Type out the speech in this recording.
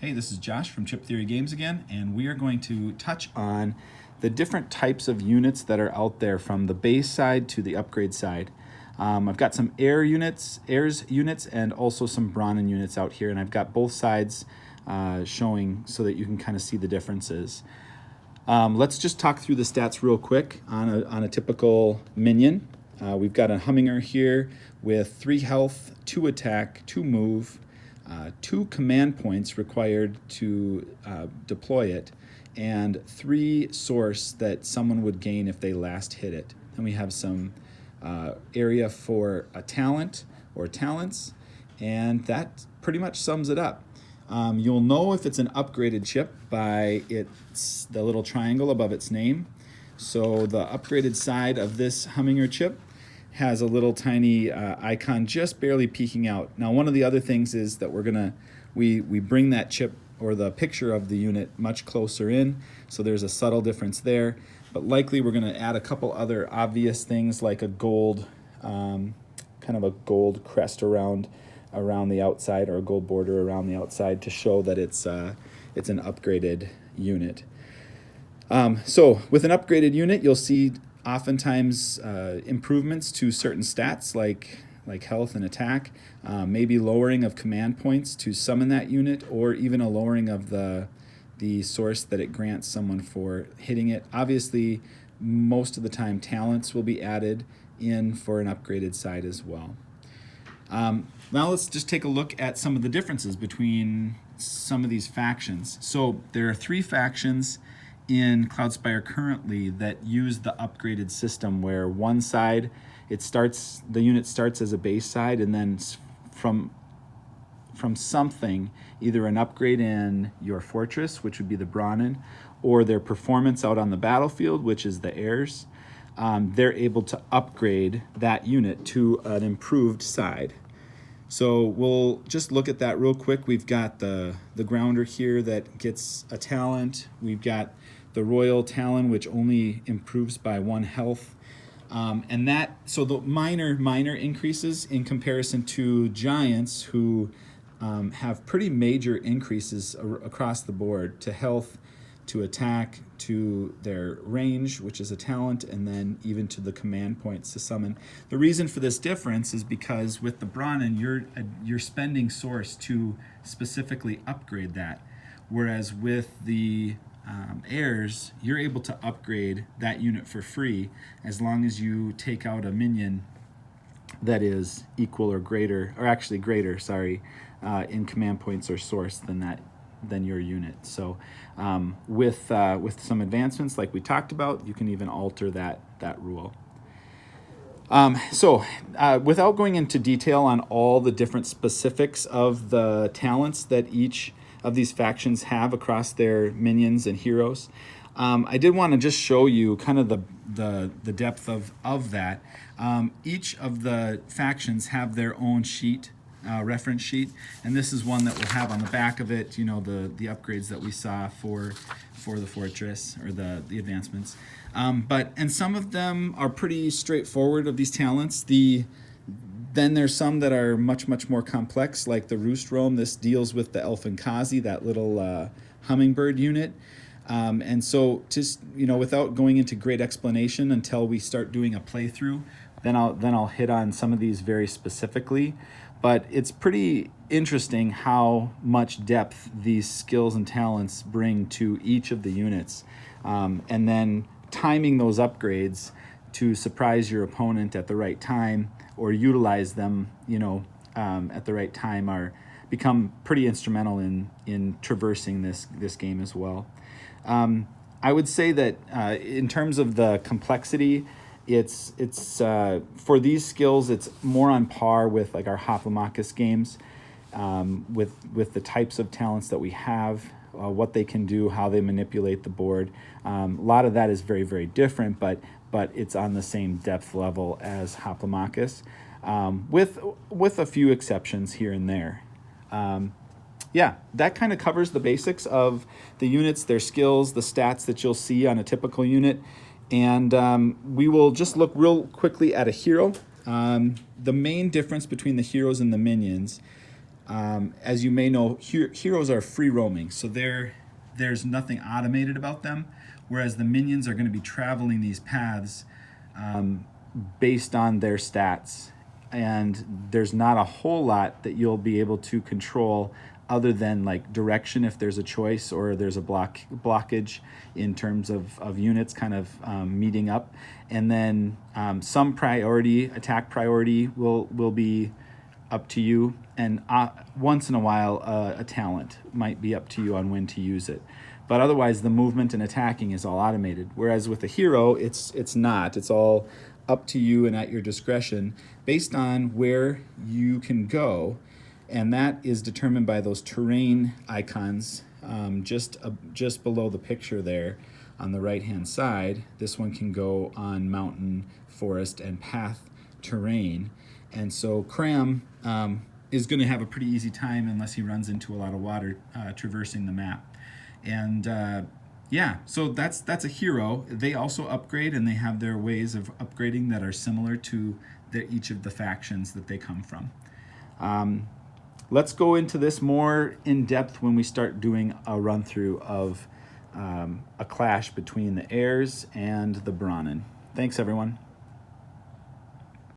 Hey, this is Josh from Chip Theory Games again, and we are going to touch on the different types of units that are out there from the base side to the upgrade side. I've got some airs units, and also some Brahmin units out here, and I've got both sides showing so that you can kind of see the differences. Let's just talk through the stats real quick on a typical minion. We've got a Humminger here with 3 health, 2 attack, 2 move, 2 command points required to deploy it, and 3 source that someone would gain if they last hit it. Then we have some area for a talent or talents, and that pretty much sums it up. You'll know if it's an upgraded chip by the little triangle above its name. So the upgraded side of this Humminger chip has a little tiny icon just barely peeking out. Now, one of the other things is that we bring that chip or the picture of the unit much closer in, so there's a subtle difference there. But likely we're gonna add a couple other obvious things like a gold, kind of a gold crest around the outside, or a gold border around the outside, to show that it's an upgraded unit. So with an upgraded unit, you'll see oftentimes improvements to certain stats like health and attack, maybe lowering of command points to summon that unit, or even a lowering of the source that it grants someone for hitting it. Obviously, most of the time talents will be added in for an upgraded side as well. Now let's just take a look at some of the differences between some of these factions. So there are 3 factions in Cloudspire currently that use the upgraded system, where one side the unit starts as a base side, and then from something, either an upgrade in your fortress, which would be the Brahmin, or their performance out on the battlefield, which is the heirs, they're able to upgrade that unit to an improved side. So we'll just look at that real quick. We've got the grounder here that gets a talent. We've got the Royal Talon, which only improves by 1 health. So the minor increases in comparison to giants, who have pretty major increases across the board to health, to attack, to their range, which is a talent, and then even to the command points to summon. The reason for this difference is because with the Brahmin, you're spending source to specifically upgrade that, whereas with the heirs, you're able to upgrade that unit for free as long as you take out a minion that is equal or greater, or actually greater, in command points or source than your unit. So with some advancements like we talked about, you can even alter that rule. Without going into detail on all the different specifics of the talents that each of these factions have across their minions and heroes, I did want to just show you kind of the depth of that. Each of the factions have their own sheet, reference sheet, and this is one that will have on the back of it, the upgrades that we saw for the fortress, or the advancements. And some of them are pretty straightforward of these talents. Then there's some that are much more complex, like the Roost Roam. This deals with the Elfin Kazi, that little hummingbird unit. And so, just without going into great explanation until we start doing a playthrough, then I'll hit on some of these very specifically. But it's pretty interesting how much depth these skills and talents bring to each of the units, and then timing those upgrades to surprise your opponent at the right time, or utilize them at the right time, become pretty instrumental in traversing this game as well. I would say that in terms of the complexity, it's for these skills, it's more on par with like our Hoplomachus games, with the types of talents that we have, what they can do, how they manipulate the board. A lot of that is very different, but it's on the same depth level as Hoplomachus, with a few exceptions here and there. That kind of covers the basics of the units, their skills, the stats that you'll see on a typical unit. And we will just look real quickly at a hero. The main difference between the heroes and the minions As you may know, heroes are free roaming, so there's nothing automated about them, whereas the minions are going to be traveling these paths based on their stats, and there's not a whole lot that you'll be able to control other than like direction if there's a choice or there's a blockage in terms of units kind of meeting up, and then some attack priority will be up to you, and once in a while a talent might be up to you on when to use it. But otherwise the movement and attacking is all automated, whereas with a hero it's not. It's all up to you and at your discretion based on where you can go, and that is determined by those terrain icons just below the picture there on the right hand side. This one can go on mountain, forest, and path terrain, and so Cram is going to have a pretty easy time unless he runs into a lot of water traversing the map. And yeah, so that's a hero. They also upgrade, and they have their ways of upgrading that are similar to each of the factions that they come from. Let's go into this more in depth when we start doing a run through of a clash between the heirs and the Brahmin. Thanks, everyone.